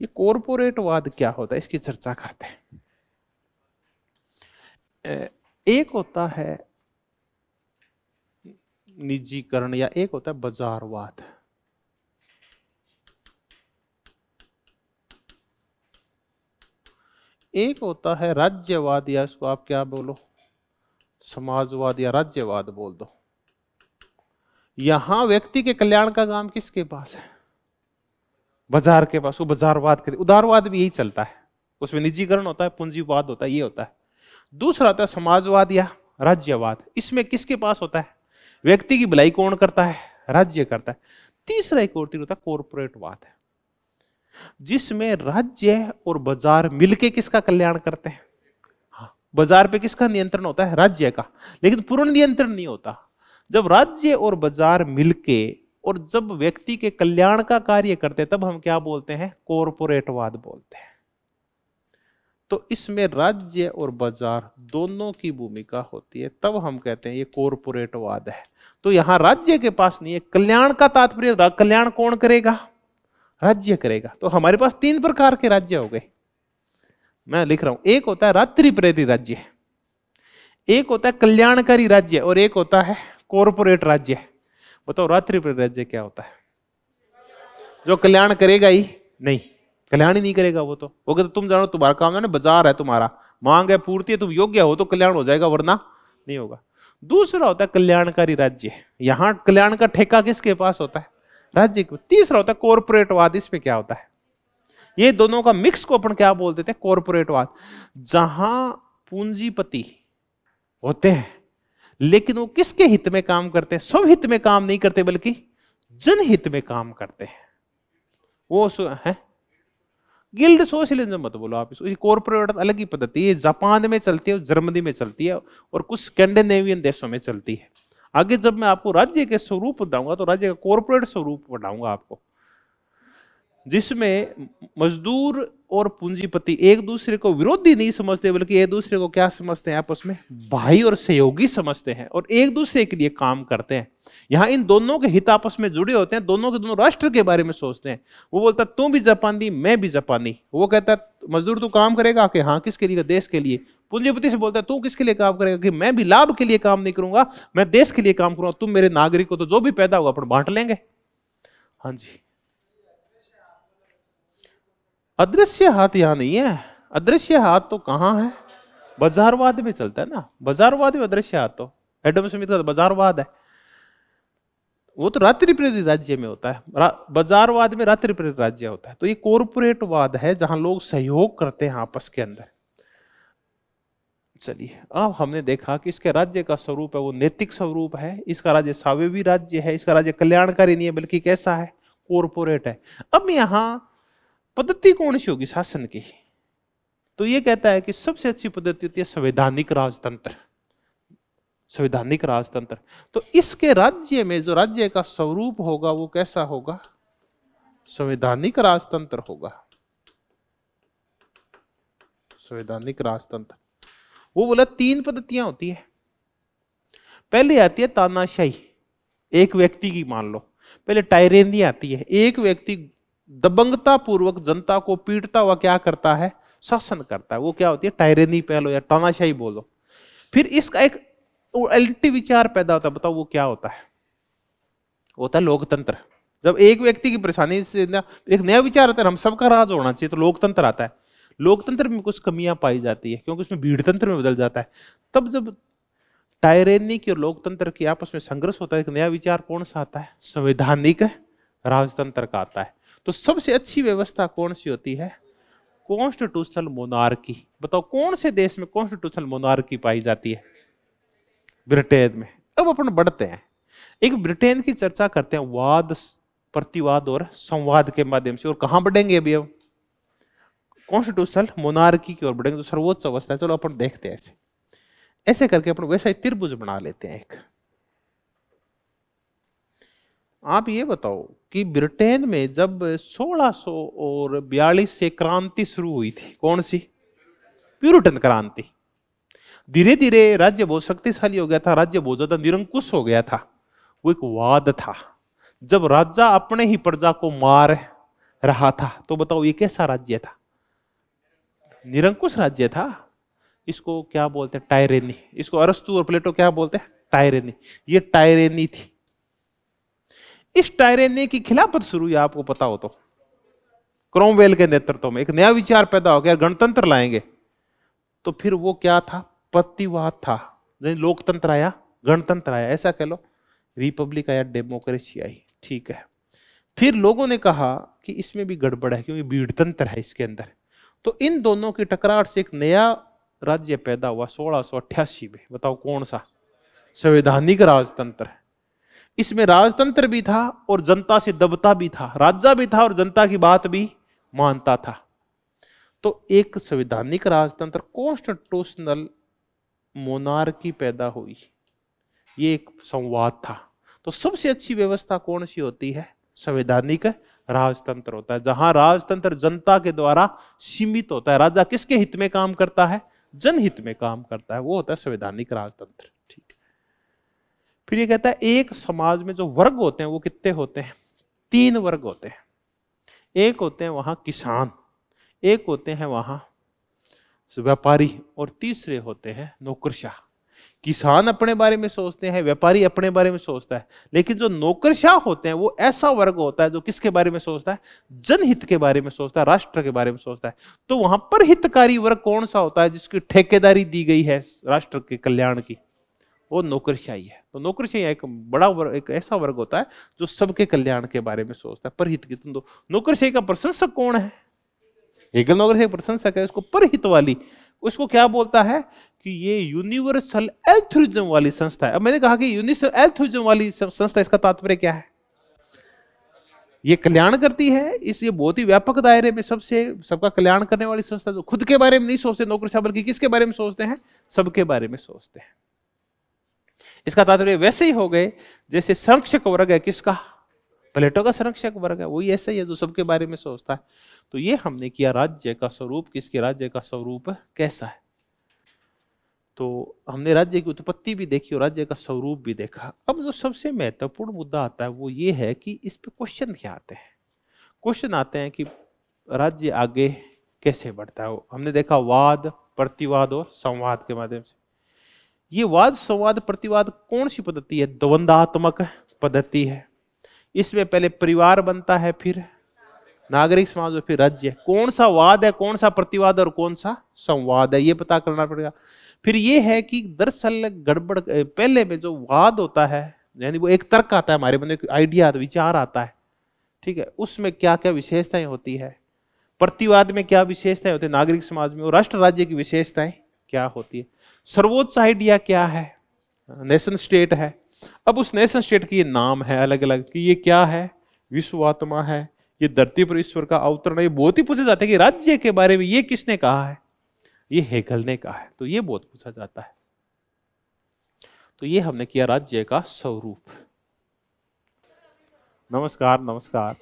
ये कॉरपोरेटवाद क्या होता है, इसकी चर्चा करते हैं। एक होता है निजीकरण या एक होता है बाजारवाद। एक होता है राज्यवाद, या इसको आप क्या बोलो? समाजवाद या राज्यवाद बोल दो। यहां व्यक्ति के कल्याण का काम किसके पास है? बाजार के पास। वो बाजारवाद के, उदारवाद भी यही चलता है, उसमें निजीकरण होता है, पूंजीवाद होता है, ये होता है। दूसरा होता है समाजवाद या राज्यवाद। इसमें किसके पास होता है? व्यक्ति की भलाई कौन करता है? राज्य करता है। तीसरा एक और होता है कॉरपोरेटवाद है, जिसमें राज्य और बाजार मिलके किसका कल्याण करते हैं? हाँ, बाजार पे किसका नियंत्रण होता है? राज्य का, लेकिन पूर्ण नियंत्रण नहीं होता। जब राज्य और बाजार मिलके और जब व्यक्ति के कल्याण का कार्य करते हैं, तब हम क्या बोलते हैं? कॉरपोरेटवाद बोलते हैं। तो इसमें राज्य और बाजार दोनों की भूमिका होती है, तब हम कहते हैं ये कॉरपोरेटवाद है। तो यहां राज्य के पास नहीं है कल्याण का तात्पर्य। कल्याण कौन करेगा? राज्य करेगा। तो हमारे पास तीन प्रकार के राज्य हो गए, मैं लिख रहा हूं। एक होता है रात्रि प्रेरी राज्य, एक होता है कल्याणकारी राज्य, और एक होता है कॉरपोरेट राज्य। बताओ रात्रि प्रेरी राज्य क्या होता है? जो कल्याण करेगा ही नहीं, कल्याण ही नहीं करेगा वो कहता तुम जानो तुम्हारा काम है ना, बाजार है तुम्हारा, मांग है, पूर्ति है, तुम योग्य हो तो कल्याण हो जाएगा, वरना नहीं होगा। दूसरा होता है कल्याणकारी राज्य, यहां कल्याण का ठेका किसके पास होता है? राज्य को। तीसरा होता है कॉरपोरेटवाद। इसमें क्या होता है? ये दोनों का मिक्स को अपन क्या बोल देते हैं? कॉरपोरेटवाद। जहां पूंजीपति होते हैं, लेकिन वो किसके हित में काम करते हैं? सब हित में काम नहीं करते, बल्कि जनहित में काम करते हैं। वो है गिल्ड सोशलिज्म मत बोलो आप इसको, कॉर्पोरेट अलग ही पद्धति है। जापान में चलती है, जर्मनी में चलती है, और कुछ स्कैंडिनेवियन देशों में चलती है। आगे जब मैं आपको राज्य के स्वरूप बताऊंगा तो राज्य का कॉर्पोरेट स्वरूप बताऊंगा आपको, जिसमें मजदूर और पूंजीपति एक दूसरे को विरोधी नहीं समझते, बल्कि एक दूसरे को क्या समझते हैं? आपस में भाई और सहयोगी समझते हैं, और एक दूसरे के लिए काम करते हैं। यहां इन दोनों के हित आपस में जुड़े होते हैं, दोनों के दोनों राष्ट्र के बारे में सोचते हैं। वो बोलता तू भी जापानी, मैं भी जापानी। वो कहता मजदूर तू काम करेगा कि हाँ, किसके लिए? देश के लिए। पूंजीपति से बोलता है तू किसके लिए काम करेगा, कि मैं भी लाभ के लिए काम नहीं करूंगा, मैं देश के लिए काम करूंगा, तुम मेरे नागरिक हो, तो जो भी पैदा होगा अपन बांट लेंगे। हाँ जी, अदृश्य हाथ यहां नहीं है। अदृश्य हाथ तो कहां है, बाजारवाद में चलता है ना, बाजारवाद में अदृश्य हाथ तो एडम स्मिथ का बाजारवाद है, वो तो रात्रि प्रेरित राज्य में होता है, बाजारवाद में रात्रि प्रेरित राज्य होता है। तो ये कॉरपोरेटवाद है जहां लोग सहयोग करते हैं आपस के अंदर। चलिए, अब हमने देखा कि इसके राज्य का स्वरूप है वो नैतिक स्वरूप है, इसका राज्य स्वावलंबी राज्य है, इसका राज्य कल्याणकारी नहीं है बल्कि कैसा है, कॉरपोरेट है। अब यहां पद्धति कौन सी होगी शासन की, तो ये कहता है कि सबसे अच्छी पद्धति होती है संवैधानिक राजतंत्र। संवैधानिक राजतंत्र, तो इसके राज्य में जो राज्य का स्वरूप होगा वो कैसा होगा, संवैधानिक राजतंत्र होगा। संवैधानिक राजतंत्र, वो बोला 3 पद्धतियां होती है। पहले आती है तानाशाही, एक व्यक्ति की मान लो, पहले टायरेनी आती है, एक व्यक्ति दबंगता पूर्वक जनता को पीटता हुआ क्या करता है, शासन करता है, वो क्या होती है टायरेनी पहलो या तानाशाही बोलो। फिर इसका एक एंटी विचार पैदा होता है, बताओ वो क्या होता है, होता है लोकतंत्र। जब एक व्यक्ति की परेशानी से एक नया विचार आता है, हम सबका राज होना चाहिए, तो लोकतंत्र आता है। लोकतंत्र में कुछ कमियां पाई जाती है क्योंकि उसमें भीड़तंत्र में बदल जाता है। तब जब टायरेनिक और लोकतंत्र की आपस में संघर्ष होता है, एक नया विचार कौन सा आता है, संवैधानिक राजतंत्र का आता है। तो सबसे अच्छी व्यवस्था कौन सी होती है, कॉन्स्टिट्यूशनल मोनार्की। बताओ कौन से देश में कॉन्स्टिट्यूशनल मोनार्की पाई जाती है, ब्रिटेन में। अब अपन बढ़ते हैं, एक ब्रिटेन की चर्चा करते हैं वाद प्रतिवाद और संवाद के माध्यम से, और कहां बढ़ेंगे अभी, अब कॉन्स्टिट्यूशनल मोनार्की की ओर बढ़ेंगे, जो सर्वोच्च अवस्था है। चलो अपन देखते हैं, ऐसे ऐसे करके अपन वैसा ही त्रिभुज बना लेते हैं एक। आप ये बताओ कि ब्रिटेन में जब 1642 से क्रांति शुरू हुई थी, कौन सी, प्यूरिटन क्रांति, धीरे धीरे राज्य बहुत शक्तिशाली हो गया था, राज्य बहुत ज्यादा निरंकुश हो गया था। वो एक वाद था, जब राजा अपने ही प्रजा को मार रहा था, तो बताओ ये कैसा राज्य था, निरंकुश राज्य था। इसको क्या बोलते हैं, टायरेनी। इसको अरस्तु और प्लेटो क्या बोलते हैं, टायरेनी। ये टायरेनी थी। इस टायरेनी की खिलाफत शुरू हुई, आपको पता हो तो, क्रोमवेल के नेतृत्व में एक नया विचार पैदा हो गया, गणतंत्र लाएंगे। तो फिर वो क्या था, प्रतिवाद था। लोकतंत्र आया, गणतंत्र आया, ऐसा कह लो, रिपब्लिक आया, डेमोक्रेसी आई, ठीक है। फिर लोगों ने कहा कि इसमें भी गड़बड़ है क्योंकि भीड़तंत्र है इसके अंदर। तो इन दोनों की टकरार से एक नया राज्य पैदा हुआ 1688 में। बताओ कौन सा, संवैधानिक राजतंत्र। इसमें राजतंत्र भी था और जनता से दबता भी था, राजा भी था और जनता की बात भी मानता था। तो एक संवैधानिक राजतंत्र, कॉन्स्टिट्यूशनल मोनार्की पैदा हुई। ये एक संवाद था। तो सबसे अच्छी व्यवस्था कौन सी होती है, संवैधानिक राजतंत्र होता है, जहां राजतंत्र जनता के द्वारा सीमित होता है। राजा किसके हित में काम करता है, जनहित में काम करता है, वो होता है संवैधानिक राजतंत्र। ठीक। फिर ये कहता है एक समाज में जो वर्ग होते हैं वो कितने होते हैं, 3 वर्ग होते हैं। एक होते हैं वहां किसान, एक होते हैं वहां व्यापारी, और तीसरे होते हैं नौकरशाह। किसान अपने बारे में सोचते हैं, व्यापारी अपने बारे में सोचता है, लेकिन जो नौकरशाह होते हैं वो ऐसा वर्ग होता है जो किसके बारे में सोचता है, जनहित के बारे में सोचता है, राष्ट्र के बारे में सोचता है। तो वहां पर हितकारी वर्ग कौन सा होता है, जिसकी ठेकेदारी दी गई है राष्ट्र के कल्याण की, वो नौकरशाही है। तो नौकरशाही एक बड़ा वर्ग, एक ऐसा वर्ग होता है जो सबके कल्याण के बारे में सोचता है, परहित की। तुम नौकरशाही का प्रशंसक कौन है, हेगल नौकरशाही प्रशंसक है, उसको परहित वाली, उसको क्या बोलता है कि ये यूनिवर्सल एल्थ्रुइज्म वाली संस्था है। अब मैंने कहा कि यूनिवर्सल एल्थ्रुइज्म वाली संस्था, इसका तात्पर्य क्या है, ये कल्याण करती है, इस ये बहुत ही व्यापक दायरे में सबका कल्याण करने वाली संस्था, जो खुद के बारे में नहीं सोचते नौकरशाह, बल्कि किसके बारे में सोचते हैं, सबके बारे में सोचते हैं। इसका तात्पर्य वैसे ही हो गए जैसे संरक्षक वर्ग है किसका, प्लेटो का संरक्षक वर्ग है, वही ऐसा ही है जो सबके बारे में सोचता है। तो ये हमने किया राज्य का स्वरूप, किसके राज्य का स्वरूप कैसा है। तो हमने राज्य की उत्पत्ति भी देखी और राज्य का स्वरूप भी देखा। अब जो सबसे महत्वपूर्ण मुद्दा आता है वो ये है कि इस पे क्वेश्चन क्या आते हैं। क्वेश्चन आते हैं कि राज्य आगे कैसे बढ़ता है। हमने देखा वाद, प्रतिवाद और संवाद के माध्यम से। ये वाद संवाद प्रतिवाद कौन सी पद्धति है? द्वंद्वात्मक पद्धति है। इसमें पहले परिवार बनता है, फिर नागरिक समाज और फिर राज्य। कौन सा वाद है, कौन सा प्रतिवाद और कौन सा संवाद है, ये पता करना पड़ेगा। फिर ये है कि दरअसल गड़बड़ पहले में जो वाद होता है, यानी वो एक तर्क आता है हमारे मन में, आइडिया विचार आता है, ठीक है, उसमें क्या क्या विशेषताएं होती है, प्रतिवाद में क्या विशेषताएं होती है, नागरिक समाज में और राष्ट्र राज्य की विशेषताएं क्या होती है। सर्वोच्च आइडिया क्या है? नेशन स्टेट है। अब उस नेशन स्टेट के ये नाम है अलग अलग, कि ये क्या है, विश्वात्मा है, ये धरती पर ईश्वर का अवतरण है। ये बहुत ही पूछा जाता है कि राज्य के बारे में ये किसने कहा है, ये हेगल ने कहा है, तो ये बहुत पूछा जाता है। तो ये हमने किया राज्य का स्वरूप। नमस्कार नमस्कार।